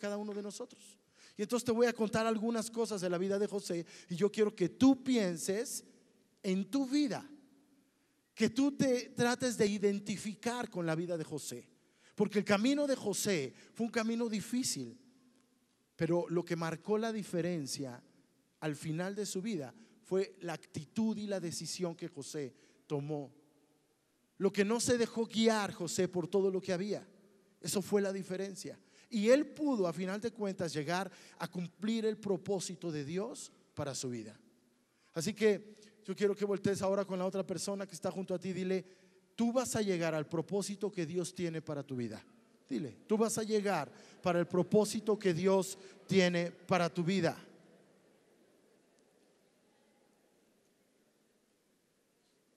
cada uno de nosotros. Y entonces te voy a contar algunas cosas de la vida de José, y yo quiero que tú pienses en tu vida, que tú te trates de identificar con la vida de José, porque el camino de José fue un camino difícil, pero lo que marcó la diferencia al final de su vida fue la actitud y la decisión que José tomó. Lo que no se dejó guiar José por todo lo que había, eso fue la diferencia. Y él pudo, a final de cuentas, llegar a cumplir el propósito de Dios para su vida. Así que yo quiero que voltees ahora con la otra persona que está junto a ti. Dile: tú vas a llegar al propósito que Dios tiene para tu vida. Dile: tú vas a llegar para el propósito que Dios tiene para tu vida.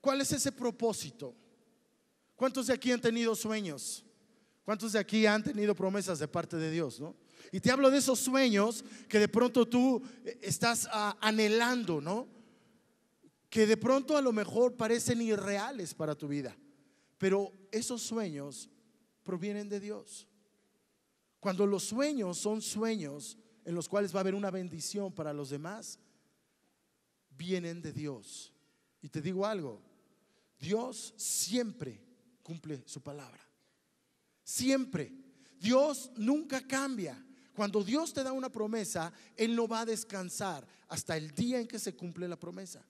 ¿Cuál es ese propósito? ¿Cuántos de aquí han tenido sueños? ¿Cuántos de aquí han tenido promesas de parte de Dios, no? Y te hablo de esos sueños que de pronto tú estás anhelando, ¿no? Que de pronto a lo mejor parecen irreales para tu vida, pero esos sueños provienen de Dios. Cuando los sueños son sueños en los cuales va a haber una bendición para los demás, vienen de Dios. Y te digo algo: Dios siempre cumple su palabra. Siempre. Dios nunca cambia. Cuando Dios te da una promesa, Él no va a descansar hasta el día en que se cumple la promesa.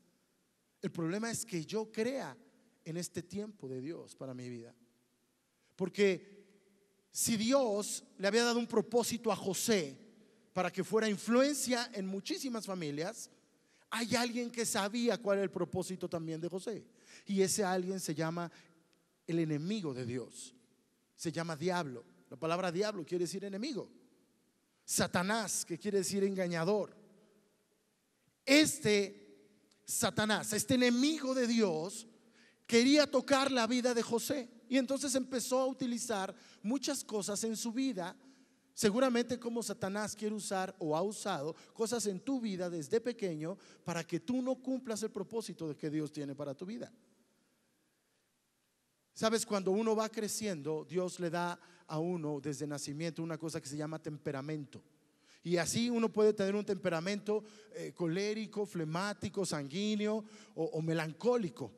El problema es que yo crea en este tiempo de Dios para mi vida. Porque si Dios le había dado un propósito a José para que fuera influencia en muchísimas familias, hay alguien que sabía cuál era el propósito también de José. Y ese alguien se llama el enemigo de Dios. Se llama diablo. La palabra diablo quiere decir enemigo. Satanás, que quiere decir engañador. Satanás, este enemigo de Dios, quería tocar la vida de José. Y entonces empezó a utilizar muchas cosas en su vida. Seguramente como Satanás quiere usar o ha usado cosas en tu vida desde pequeño para que tú no cumplas el propósito de que Dios tiene para tu vida. Sabes, cuando uno va creciendo, Dios le da a uno desde nacimiento una cosa que se llama temperamento. Y así uno puede tener un temperamento colérico, flemático, sanguíneo o melancólico.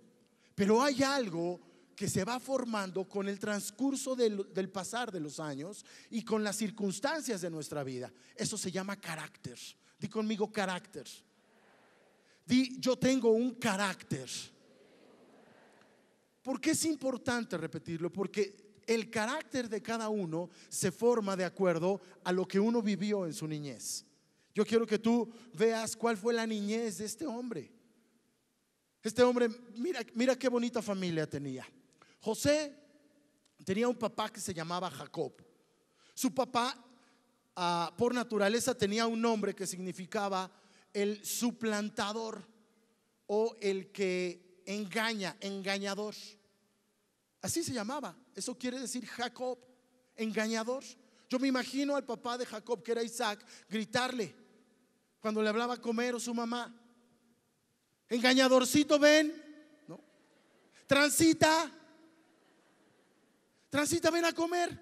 Pero hay algo que se va formando con el transcurso del pasar de los años y con las circunstancias de nuestra vida. Eso se llama carácter. Di conmigo: carácter. Di: yo tengo un carácter. ¿Por qué es importante repetirlo? Porque el carácter de cada uno se forma de acuerdo a lo que uno vivió en su niñez. Yo quiero que tú veas cuál fue la niñez de este hombre. Este hombre, mira qué bonita familia tenía. José tenía un papá que se llamaba Jacob. Su papá, por naturaleza, tenía un nombre que significaba el suplantador o el que engaña, engañador. Así se llamaba. Eso quiere decir Jacob, engañador. Yo me imagino al papá de Jacob, que era Isaac, gritarle cuando le hablaba a comer, o su mamá: engañadorcito, ven, ¿no? Transita, ven a comer.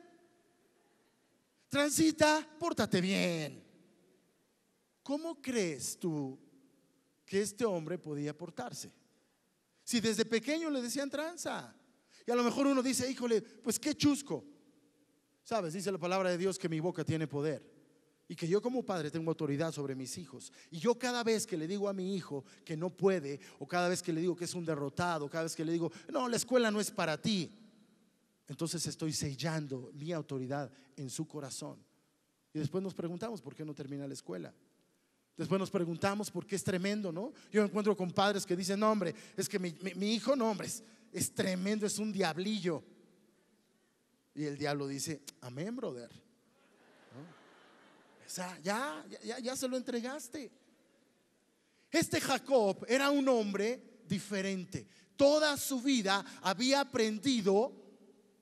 Transita, pórtate bien. ¿Cómo crees tú que este hombre podía portarse? Si desde pequeño le decían tranza. Y a lo mejor uno dice: híjole, pues qué chusco. Sabes, dice la palabra de Dios que mi boca tiene poder y que yo como padre tengo autoridad sobre mis hijos. Y yo cada vez que le digo a mi hijo que no puede, o cada vez que le digo que es un derrotado, cada vez que le digo: no, la escuela no es para ti, entonces estoy sellando mi autoridad en su corazón. Y después nos preguntamos por qué no termina la escuela. Después nos preguntamos por qué es tremendo, ¿no? Yo me encuentro con padres que dicen: no, hombre, es que mi hijo, no, hombre, es tremendo, es un diablillo. Y el diablo dice: amén, brother, ¿no? O sea, ya se lo entregaste. Este Jacob era un hombre diferente. Toda su vida había aprendido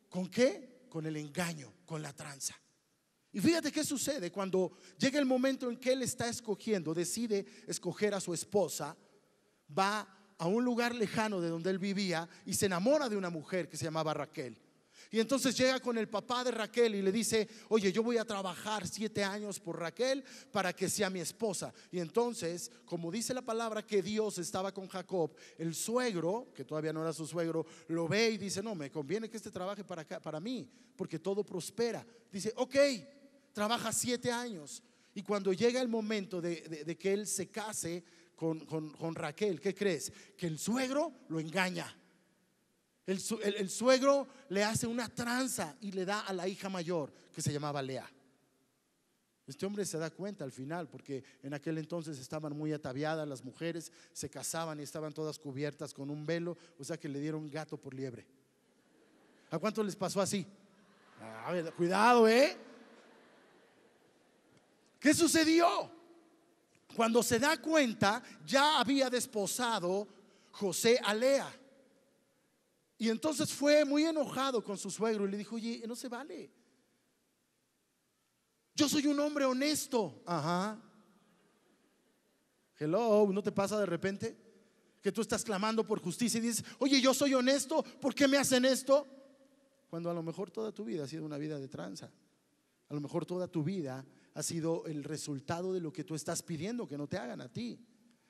¿con qué? Con el engaño, con la tranza. Y fíjate qué sucede cuando llega el momento en que él está escogiendo, decide escoger a su esposa. Va a un lugar lejano de donde él vivía y se enamora de una mujer que se llamaba Raquel. Y entonces llega con el papá de Raquel y le dice: oye, yo voy a trabajar 7 años por Raquel para que sea mi esposa. Y entonces, como dice la palabra que Dios estaba con Jacob, el suegro, que todavía no era su suegro, lo ve y dice: no, me conviene que este trabaje para acá, para mí, porque todo prospera. Dice: ok, trabaja 7 años. Y cuando llega el momento de que él se case con Raquel, ¿qué crees? Que el suegro lo engaña. El suegro le hace una tranza y le da a la hija mayor, que se llamaba Lea. Este hombre se da cuenta al final, porque en aquel entonces estaban muy ataviadas las mujeres, se casaban y estaban todas cubiertas con un velo, o sea que le dieron gato por liebre. ¿A cuánto les pasó así? A ver, cuidado, ¿qué sucedió? Cuando se da cuenta, ya había desposado José a Lea. Y entonces fue muy enojado con su suegro y le dijo: oye, no se vale. Yo soy un hombre honesto. Ajá. Hello, ¿no te pasa de repente que tú estás clamando por justicia y dices: oye, yo soy honesto, ¿por qué me hacen esto? Cuando a lo mejor toda tu vida ha sido una vida de tranza. A lo mejor toda tu vida ha sido el resultado de lo que tú estás pidiendo que no te hagan a ti.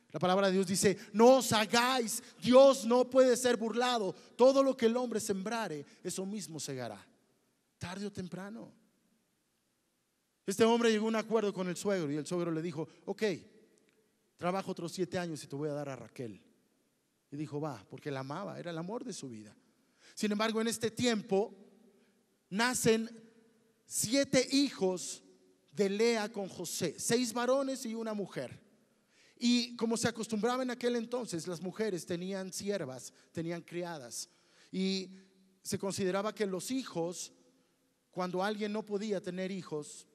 La palabra de Dios dice: no os hagáis, Dios no puede ser burlado. Todo lo que el hombre sembrare, eso mismo segará, tarde o temprano. Este hombre llegó a un acuerdo con el suegro y el suegro le dijo: ok, trabajo otros 7 años y te voy a dar a Raquel. Y dijo: va, porque la amaba, era el amor de su vida. Sin embargo, en este tiempo nacen 7 hijos de Lea con José, 6 varones y una mujer. Y como se acostumbraba en aquel entonces, las mujeres tenían siervas, tenían criadas. Y se consideraba que los hijos, cuando alguien no podía tener hijos,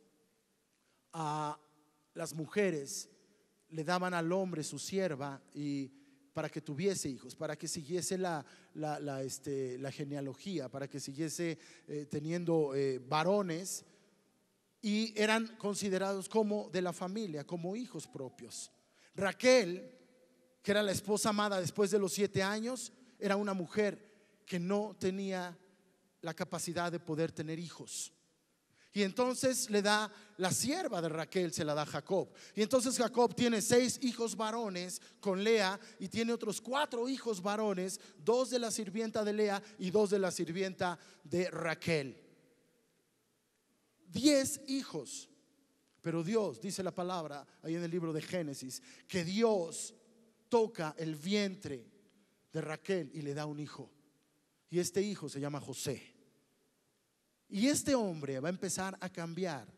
a las mujeres le daban al hombre su sierva y para que tuviese hijos, para que siguiese la genealogía, para que siguiese teniendo varones, y eran considerados como de la familia, como hijos propios. Raquel, que era la esposa amada después de los 7 años, era una mujer que no tenía la capacidad de poder tener hijos. Y entonces le da la sierva de Raquel, se la da a Jacob. Y entonces Jacob tiene 6 hijos varones con Lea y tiene otros 4 hijos varones, 2 de la sirvienta de Lea y 2 de la sirvienta de Raquel. 10 hijos. Pero Dios, dice la palabra ahí en el libro de Génesis, que Dios toca el vientre de Raquel y le da un hijo. Y este hijo se llama José. Y este hombre va a empezar a cambiar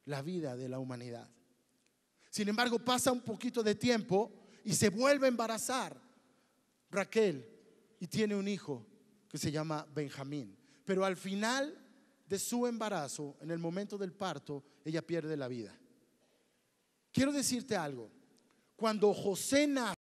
la vida de la humanidad. Sin embargo, pasa un poquito de tiempo y se vuelve a embarazar Raquel y tiene un hijo que se llama Benjamín. Pero al final de su embarazo, en el momento del parto, ella pierde la vida. Quiero decirte algo: cuando José nace,